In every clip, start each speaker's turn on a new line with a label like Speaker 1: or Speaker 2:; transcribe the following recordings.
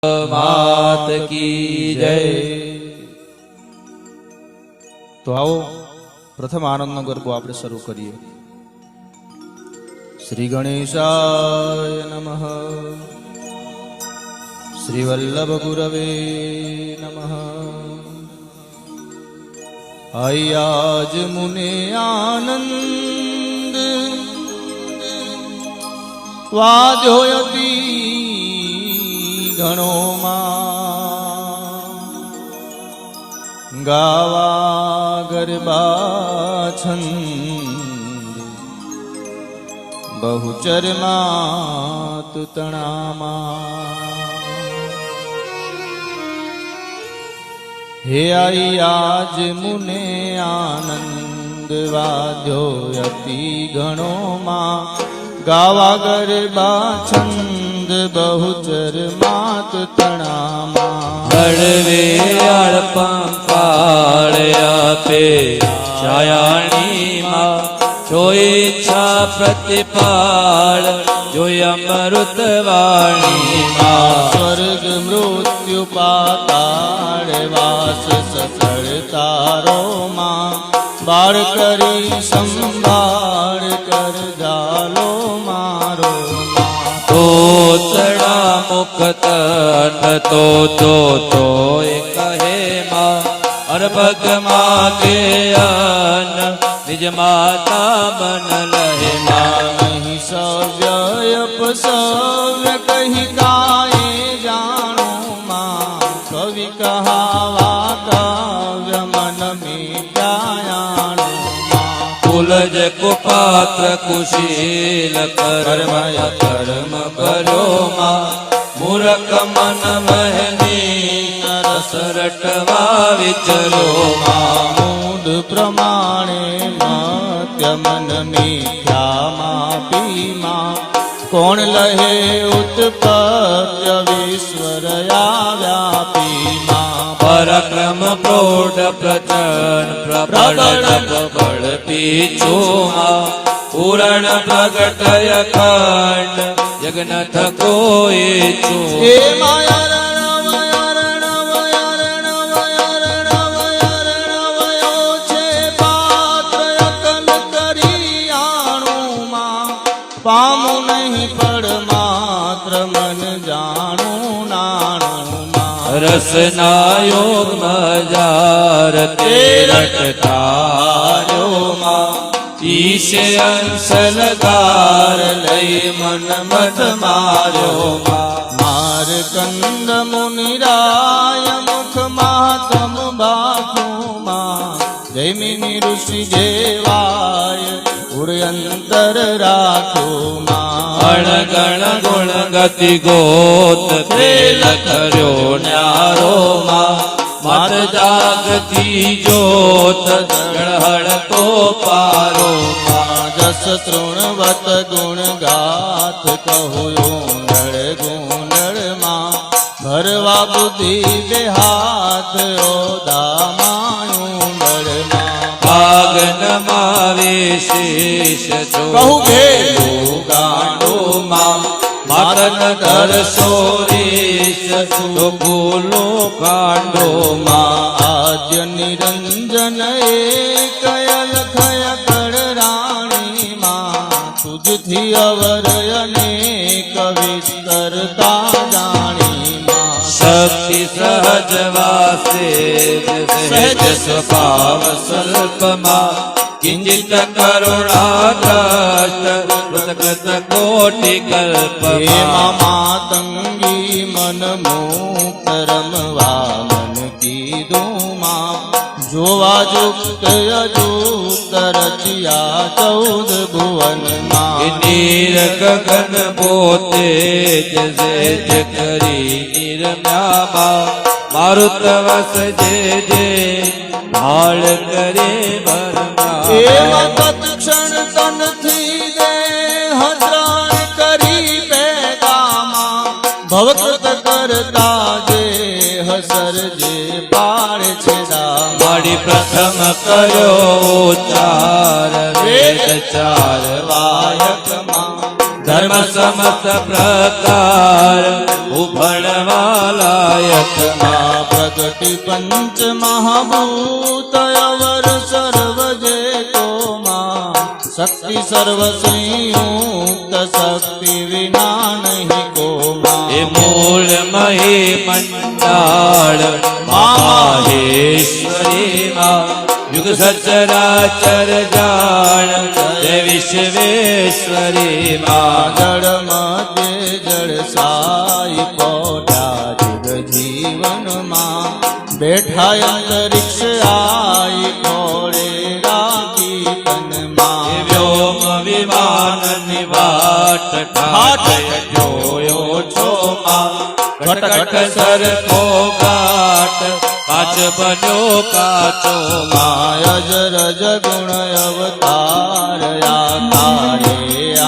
Speaker 1: मात की जय।
Speaker 2: तो आओ प्रथम आनंद गरबो आपणे शरू करिए। श्री गणेशाय नमः। श्री वल्लभ गुरवे नमः। आज मुने आनंद वाद्योयति घणो गावा गरबा छंद बहुचरमा तूतणामा। हे आई आज मुने आनंद वाद्योयति घणो गावा गरबा छंद बहुचरमा तूतणामा।
Speaker 1: हळवे अळपंकाळ आपे छायाणी मां जो इच्छा प्रतिपाळ जो अमृतवाणी मां।
Speaker 2: स्वर्ग मृत्यु पाताळ वास ससळ तारो मां। बाळ करी संभाळ कर जालो मारो मां।
Speaker 1: तोतड़ा मुक्त तो कहे मां। अर्भग मागे अन निज माता मन लहे मां।
Speaker 2: नहीं सव्य अपसव्य कही काये जानो मां। कवि कहावा काव्य मन में जायानो मां।
Speaker 1: कुलज कुपात्र कुशील कर्मय कर्म करो मां। मूर्ख मन महनी सरटवा विचरो मां।
Speaker 2: मूड प्रमाणे मत्य मन मिथ्या मापी मां। कोण लहे उत्पत्य विश्वरया व्यापी मां।
Speaker 1: पराक्रम प्रौढ़ प्रचंड प्रबल पीछो मां। पूरण प्रगटय खंड जगन्नाथ कोई चो।
Speaker 2: हे माया पामो नहीं पड़ मात्र मन जानो नानो मां।
Speaker 1: रसना योग मजार तेरटारो मां। ईशे अंश लगार लई मन मत मारो मां।
Speaker 2: मार कंद मुनिराय मुख मातम बाखो मां। जैमिनी ऋषि जेवाय उड़यंतर राखो मां।
Speaker 1: अणगण गुण गति गोत खेल कर्यो न्यारो मां। मत जागती जोत गणहण को पारो मां।
Speaker 2: जस तृणवत गुण गाथ कहो गोंदड़ गोंदड़ मां। भरवा बुद्धि बेहाथ ओदा मायूंदड़ मां।
Speaker 1: भागन मावे शेष जो
Speaker 2: कहु
Speaker 1: भेलो गांडो मां। मातन कर सोरेश जो भूलो कांडो मां।
Speaker 2: आद्य निरंजन एक अलख अकड़ राणी मां। तुझथी अवर अनेक विस्तरता जानी मां।
Speaker 1: शक्ति सहज वासे सहज स्वभाव स्वल्प मां। किंचित करुणा कृत कोटि कल्प
Speaker 2: मां। मातंगी मन मुक्त रमवा मन की दो मां। जोवा जुक्त अजुक्त रचिया 14 भुवन मां।
Speaker 1: नीर गगन पोते जैसे करी निर्म्यामा। मारुत वस जे भाळ करे भरमा।
Speaker 2: तत्क्षण तन थी दे हजान करी पैगामा। भवकृत करता जे हसर जे पार छेदा।
Speaker 1: माड़ी प्रथम करो चार वेद चार वायक मां। ધર્મ સમસ્ત પ્રકાર ઉભણવા લાયક
Speaker 3: માં પ્રગતિ પંચ મહાભૂત અવર સર્વ જેતો માં શક્તિ સર્વ સંયુક્ત શક્તિ વિના નહીં કો
Speaker 1: એ
Speaker 3: માં
Speaker 1: મૂળ મહી મંડાળ માહેશ્વરી માં યુગ સચરાચર જાણ જય વિશ્વેશ્વરી માં
Speaker 3: જળ મધ્ય જળ સાઈ પોઢા જગ જીવનમાં બેઠા અંતરિક્ષ આઈ ખોળે રાખી તનમાં
Speaker 1: વ્યોમ વિમાન નિવાટ ઠાઠ જોયો છો માં ઘટઘટ સરખો ઘાટ કાચ બન્યો કાચો
Speaker 3: માયજ રજ ગુણ અવતાર તારે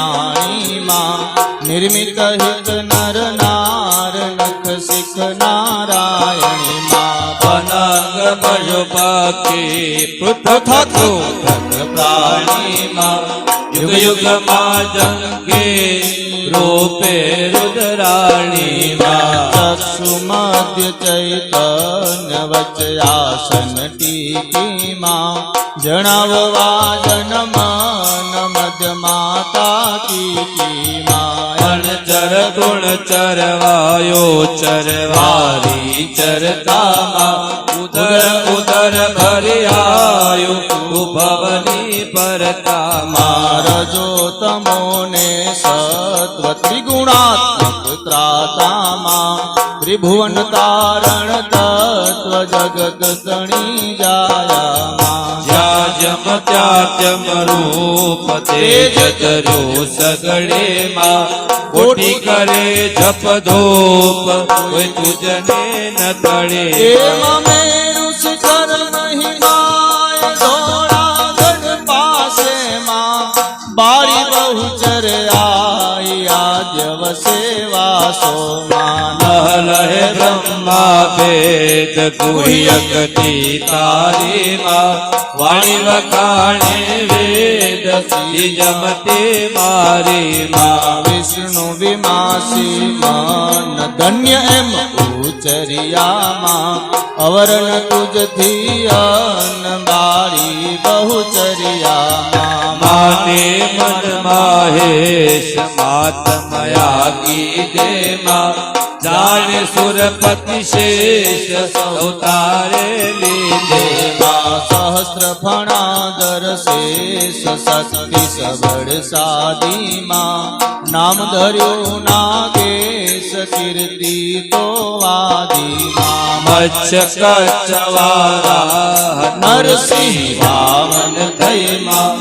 Speaker 3: આણી માં નિર્મિત હિત નર નાર નખ શિખ નારાયણી માં
Speaker 1: પનંગ પશુ પક્ષી પૃથક પૃથક પ્રાણી માં યુગ યુગ માં જંગે રૂપે રુદ્રાણી માં
Speaker 3: ચક્ષુ મધ્ય ચૈતન્ય વચ્ચે આસન ટીકી માં જણાવવા જન મન મધ્ય માતા કીકી માં
Speaker 1: ચર ગુણ ચરવાયો ચરવારી ચરતામાં ઉદર ઉદર ભર્યાયો ઉભવની પરતામાં
Speaker 3: રજો તમોને સત્વ ત્રિગુણાત્મક ત્રાતામાં ત્રિભુવન તારણ તત્વ જગત તણી જાયામાં
Speaker 1: જ્યાં જમ ત્યાં જમ રૂપ તેજ ધર્યો સગડે માં કોટી કરે જપ ધૂપ કોઈ તુજને ન તળે
Speaker 3: એમાં મેરુ શિખર મહિમાય ધોળાગઢ પાસે માં બારી બહુચર આઈ આદ્ય વસે વાસો માં
Speaker 1: લહે બ્રહ્મા વેદ ગુહ્યકટી તારી માં વાણી વખાણે વેદ જમતે મારી માં
Speaker 3: વિષ્ણુ વિમાસી મન ધન્ય એમ ઉચરિયામાં અવરણ તુજથી અન બારી બહુચરિયામાં
Speaker 1: માને મન માહેશ માતમયા કીધે માં જાણે સુરપતિ શેષ અવતારે લીધે
Speaker 3: સહસ્ત્ર ફણાદર શેષ શક્તિ સબળ સાદીમાં નામ ધર્યું નાગેશ કીર્તિ તો વાદીમાં
Speaker 1: મચ્છ કચ્છવારા નરસિંહ વામન થઈ માં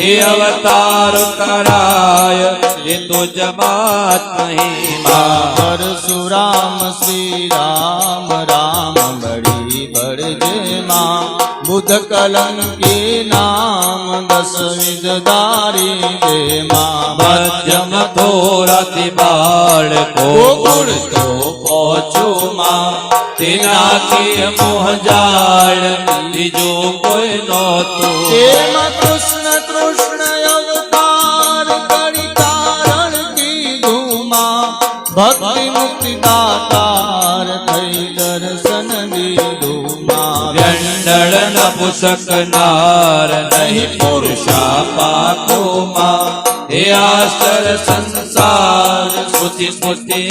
Speaker 1: એ અવતાર કરાય એ તો જમાત નહીં માં
Speaker 3: પરશુરામ શ્રી રામ રામ બડી બળજે માં બુધ કલંકી નામ દસ વિધ દારી દે માં
Speaker 1: મધ્યમ થોરાથી બાળકો ગુણ તો પહોંચો માં તેનાથી મોહ જાળ બીજું કોઈ નહોતું
Speaker 3: તેમાં કૃષ્ણ કૃષ્ણ અવતાર કરી કારણ કીધું માં ભક્તિ મુક્તિ દાતાર થઈ દર્શન દીધું માં
Speaker 1: વ્યંડળ નપુસક નાર નહીં પુરુષા પાકો માં હે આશ્ચર સંસાર સ્મૃતિ સ્મૃતિ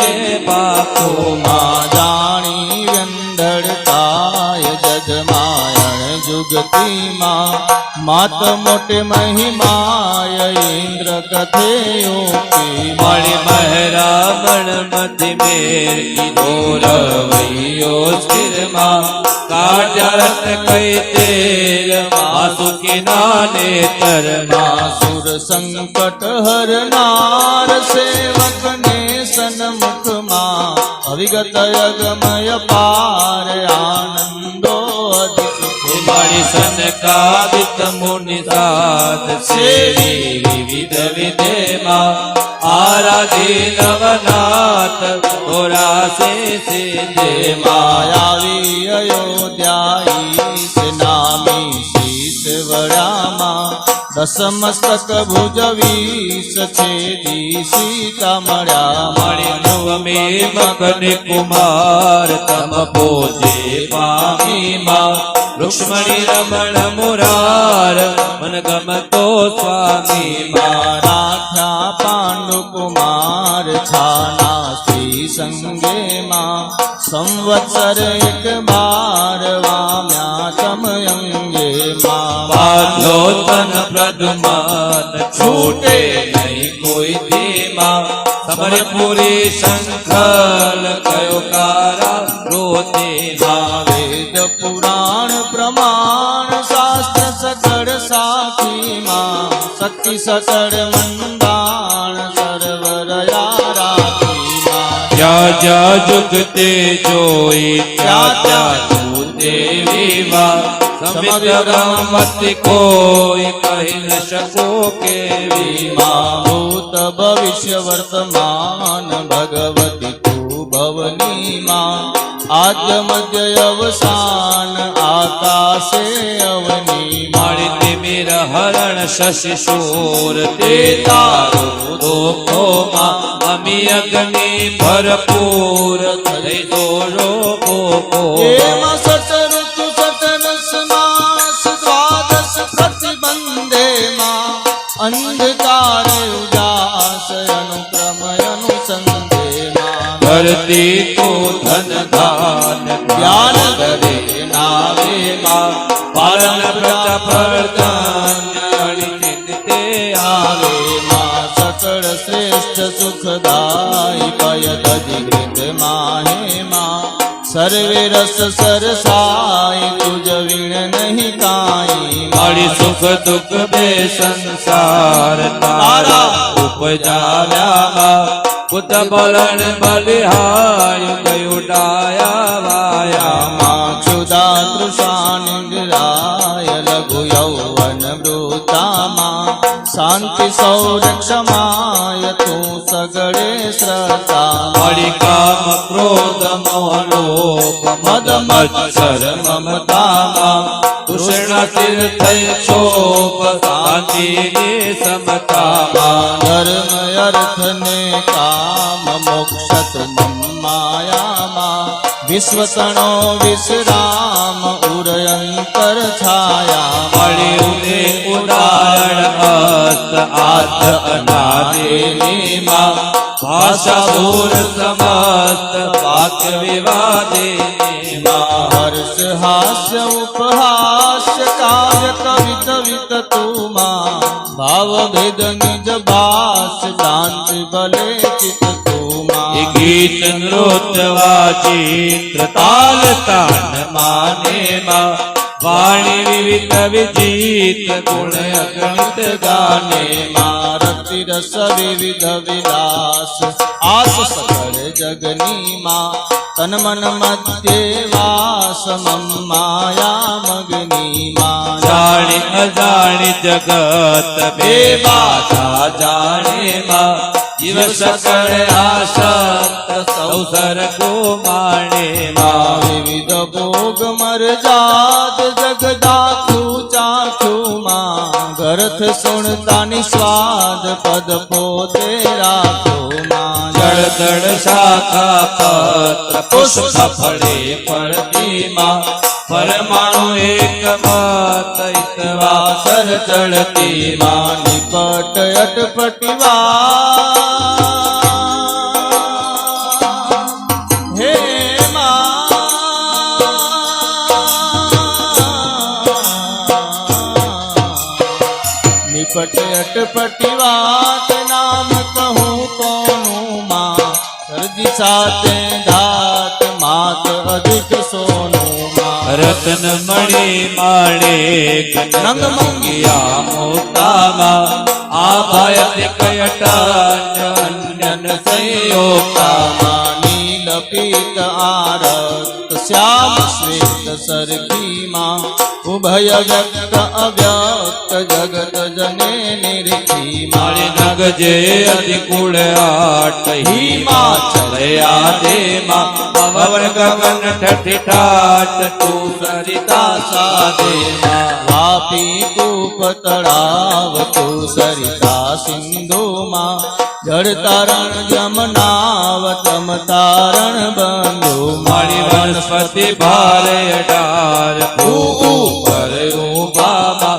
Speaker 1: પાકો
Speaker 3: માં જાણી વ્યંડળતાય જગમાયણ જુગતી માં માત મોટે મહિમાય ઇન્દ્ર કથે યોગી
Speaker 1: મણિ મહેરામણ મતિ મેર કીધો રવૈયો સ્થિરમાં કાઢરત કઈ તેર વાસુકી નાને તરમાં
Speaker 3: સુર સંકટ હરનાર સેવક ને સન્મુખમાં અવિગત અગમય પાર આનંદો અધિક
Speaker 1: મણિ સનકાદિત મુનિ સાધ સેવી વિવિધ વિધેમાં આરાધી નવનાથ ઓરાસે સિદ્ધે
Speaker 3: માયાવી અયોધ્યાઈ નામી શીશ વડામાં દસમસ્તક ભુજ વીસ છેદી સીતા મળ્યા
Speaker 1: મણિ નવમે મકને કુમાર તમ પોજે પામી માં રુક્ષ્મણી રમણ મુરાર મન ગમતો સ્વામી માં
Speaker 3: રાખ્યા પાંડુ કુમાર છાના શ્રી સંગે માં સંવત્સર એક બાર વામ્યા તમયંગે માં
Speaker 1: બાંધો તન પ્રદુમાન છૂટે નહીં કોઈ ધીમા તમારે પૂરી શંખલ કયો કારા રોતે માં
Speaker 3: વેદ પુરાણ પ્રમાણ શાસ્ત્ર સકળ સાખી માં શક્તિ સકળ મંદાણ સર્વરયા રાખી માં
Speaker 1: જ્યાં જ્યાં જુગતે જોઈ ત્યાં ત્યાં તું દેવી માં સમિત કોઈ કહી ન શકો કેવી
Speaker 3: માં ભૂત ભવિષ્ય વર્તમાન ભગવતી તું ભવની માં આદ્ય મધ્ય અવસાન આકાશે અવની
Speaker 1: મારી તિમિર હરણ શશી શૂર તે તારો દોખો માં અમી અગ્નિ ભરપૂર થઈ દોરો ગોપો
Speaker 3: એમાં સતઋતુ સતરસ માસ દ્વાદશ પ્રતિબંધે માં અંધકારે ઉજાસ અનુક્રમ અનુસંધે માં
Speaker 1: ધરતી તો ધન ધાન
Speaker 3: જ્ઞાન
Speaker 1: કરે નાવે માં પાલન પ્રજા પ્રધાન તે આવે
Speaker 3: માં સકળ શ્રેષ્ઠ સુખદાય પયત અધિકૃત માહે માં સર્વે રસ સરસાય તુજ વીણ નહીં કાઈ
Speaker 1: મારી સુખ દુઃખ બે સંસાર તારા ઉપજાવ્યા પુત બલણ બલિહાય કયું ડાયા વાયા
Speaker 3: માં ક્ષુદા તૃષા નિગ્રાય લઘુ યૌવન વૃતામાં શાંતિ સૌરક્ષમાય તું સગળે શ્રદ્ધા
Speaker 1: મારી કામ ક્રોધ મોલોપ મદ મત્સર મમતામાં તૃષ્ણા તીર્થ શોપ શાંતિની સમતામાં
Speaker 3: ધર્મ અર્થ ને કામ મોક્ષ તુમ માયામાં વિશ્વસણો વિશ્રામ ઉરયંતર છાયા
Speaker 1: મળ્યું ને ઉદાહરણ અસ્ત આધ અનાદેની માં ભાષા દૂર સમસ્ત વાક્ય વિવાદેની માં
Speaker 3: હર્ષ હાસ્ય ઉપહાસ્ય કાવ્ય કવિત વિત તુમા ભાવ ભેદ નિજ ભાસ શાંતિ ભલે ચિત તુમા
Speaker 1: એ ગીત નૃત્ય વાચિત્ર તાલ તાન માને માં વાણી વિવિધ વિજીત ગુણ અગણિત ગાને માં
Speaker 3: રતિ રસ વિવિધ વિલાસ આસ સકળ જગની માં તન મન મધ્યે વાસ મમ માયા મગની માં
Speaker 1: જાણી અજાણી જગત બે બાધા જાણે માં જીવ સકળ આશક્ત સૌ સરગો માણે માં
Speaker 3: વિવિધ ભોગ મર જાત જગદાખું ચાખું માં ગરથ સુણતાની સ્વાદ પદ પોતે રાખો માં
Speaker 1: જળદળ શાખા પત્ર પુષ્પ ફળે ફળતી માં પરમાણુ એક મત ઇતવાસર ચડતી માં
Speaker 3: નિપટ અટપટીવા હે નિપટ અટપટી વાત નામ કહું કોનું માં સરજી સાથે ધાત માત અધિક સોનું માં
Speaker 1: રતન મણી માણેક નંગ મંગિયા મોતામાં આભાય કયટા અન્યન સંયોગતામાં
Speaker 3: નીલ પીત આરત શ્યામ શ્વેત સરખી માં ઉભય વ્યક્ત અવ્યક્ત જગત જને નિરખી
Speaker 1: મારી
Speaker 3: માં
Speaker 1: નગજે અધિકુળ આટ હિમાચલયા દે માં પવન ગગન ઠઠી ઠાટ તું સરિતા સાધે માં
Speaker 3: વાપી કૂપ તળાવ તું સરિતા સિંધુ માં જળ તારણ જમનાવ તમ તારણ બંધુ
Speaker 1: મારી વનસ્પતિ ભારે અઢાર ઉપર ઉભા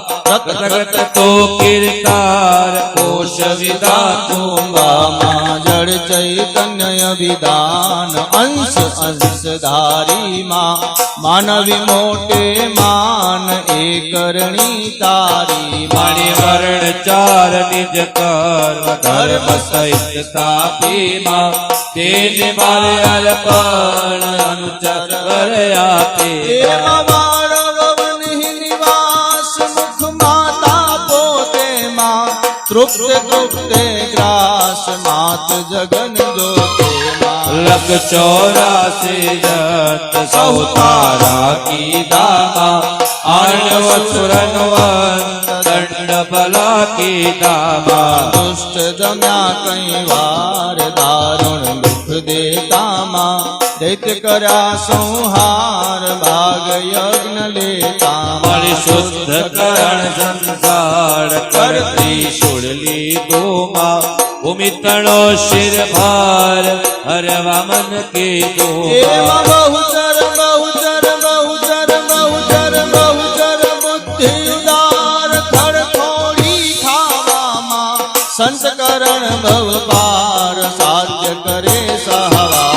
Speaker 1: રગત તો કીર્તાર કોશ વિધાતું
Speaker 3: માં જળ ચૈતન્ય વિધાન અંશ અંશ ધારી માં માનવી મોટે માન એ કરણી તારી
Speaker 1: મારી વર્ણ ચાર નિજ કર્મ ધર્મ સહિત સ્થાપી માં તેજ મારે અર્પણ અનુચર કર આપે
Speaker 3: એમાં વારવની નિવાસ મુખ માતા પોતે માં તૃપ્તે ગ્રાસ માત જગન જોતે માં
Speaker 1: લગ 84 જત સૌ તારા કીધા આર્ણવ સુરન દંડ ભલા કીધા
Speaker 3: દુષ્ટ જમ્યા કઈ વાર દારુણ દુઃખ દેતામાં દૈત્ય કર્યા સંહાર ભાગ યજ્ઞ લેતા
Speaker 1: મારી શુદ્ધ કરણ સંસાર કરતી સુડલી દોમાં ભૂમિ તણો શિર ભાર હરવા મન કીધો
Speaker 3: એમાં બહુચર બહુચર બહુચર બહુચર બહુચર બુદ્ધિ ઉદાર ખડખોડી ખાવામાં સંસ્કરણ ભવ પાર સાધ્ય કરે સહવામાં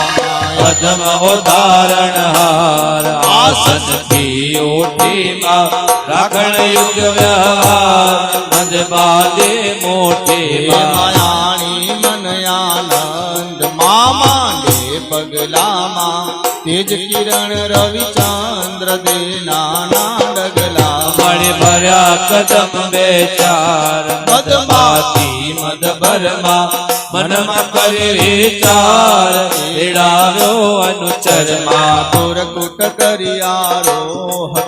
Speaker 1: અધમ ઉદાહરણ હાર આસન થી ઓઠીમાં રાખણ યુગ વ્યવહાર મંદ બાદે મોઠીમાં
Speaker 3: માયાણી મન આનંદ મામાંડે પગલામાં તેજ કિરણ રવિચંદ્ર દે નાના ડગલા
Speaker 1: મણિ ભર્યા કદમ બે ચાર મદમાતી મદ ભરમાં મનમાં કરી વિચાર એડાવ્યો અનુચરમાં
Speaker 3: પુરકુટ કરિયારો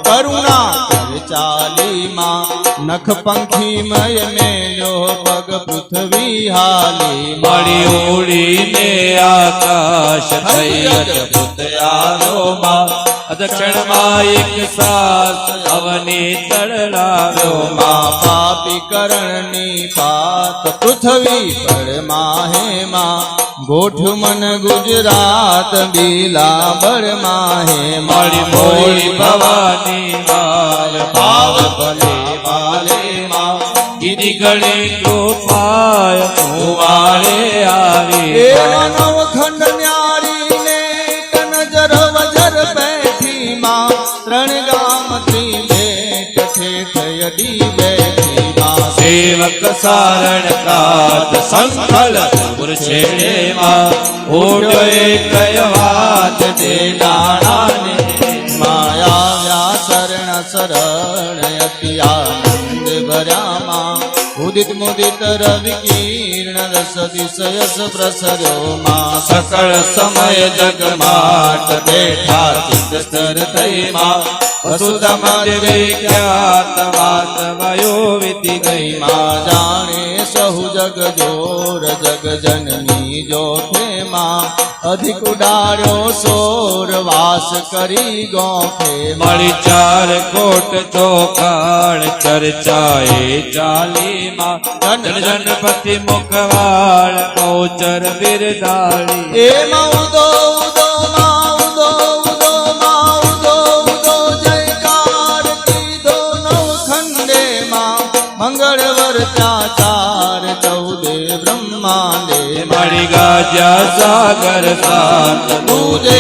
Speaker 3: કરુણા કર ચાલીમાં નખ પંખી મય મેલ્યો પગ પૃથ્વી હાલી
Speaker 1: મળી ઉડીને આકાશ થઈ અદભુત આવ્યો માં અદક્ષણમાં એક સાસ અવની તળલાવ્યો
Speaker 3: માં પાપી કરણની પાત પૃથ્વી પર માહેમાં ગોઠ મન ગુજરાત બીલા બળ માહે
Speaker 1: મળી મોળી ભવાની માર ભાવ ભલે વાલે માં કીધી ગળી કૃપાય વાળે આવી
Speaker 3: એવા નવખંડ ન્યારીને કનજર વજર બેઠી માં ત્રણ ગામથી બેઠ ઠેઠ યદી બેઠી માં
Speaker 1: સેવક સારણ કાત સંકલ છેડે માં ઓઢો એક વાત દે નાણાને
Speaker 3: માયા શરણ શરણ અતિ આનંદ ભર્યામાં ઉદિત મુદિત રવિ કિરણ રસ દિશયસ પ્રસર્યો માં
Speaker 1: સકળ સમય જગમાટ બેઠા ચિત્ત સ્તર થઈ માં વસુધા વિખ્યાત વાત વયો વીતી ગઈ
Speaker 3: માં જાણે સહુ જગ જોર જગ જનની જોખે માં અધિક ઉડાડ્યો સોર વાસ કરી ગોખે
Speaker 1: મળી ચાર કોટ ચોખાડ ચર્ચાએ ચાલીમાં જન જનપતિ મુખવાળ ગૌચર બિરદાળી
Speaker 3: એમાં ઉદો ઉદો માં ઉદો ઉદો માં ઉદો ઉદો જયકાર કીધો નવખંડે માં મંગળવર ચાચાર ચૌદે બ્રહ્માંડે
Speaker 1: મળી ગાજ્યા સાગર સાત દૂધે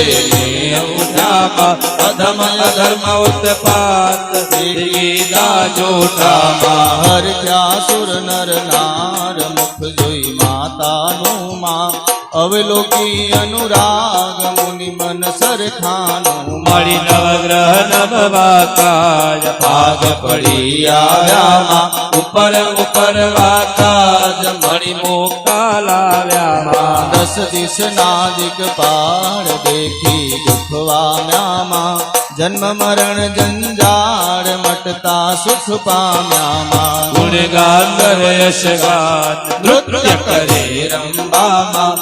Speaker 1: ઉઠામાં અધમ અધર્મ ઉત્પાત ગીતા જોઠામાં
Speaker 3: હર ક્યા સુર નર નાર મુખ જોઈ માતાનું માં અવલોકી અનુરાગ મુનિ મન સરખાનું
Speaker 1: મળી નવગ્રહ નવવા કાજ ભાગ પડી આવ્યામાં ઉપર ઉપર વાકાજ મળી મોકા લાવ્યામાં
Speaker 3: દસ દિશના દિગપાળ દેખી દુઃખ વામ્યામાં જન્મ મરણ જંજાળ મટતા સુખ પામ્યામાં
Speaker 1: ગુણગાન કરે યશગાન નૃત્ય કરે રંબામાં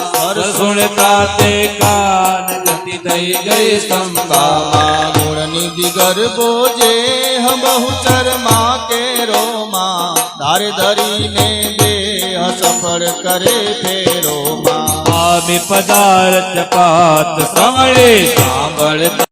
Speaker 1: સુણતા તે કાન ગતિ થઈ ગઈ સંભામાં
Speaker 3: ગુણ નિધિ ગર્ભો જે હમ બહુચર માં કે રોમાં ધારે ધરીને દેહ સફળ કરે ફેરો માં
Speaker 1: આમી પદાર્થ પાત સાંભળે સાંભળતા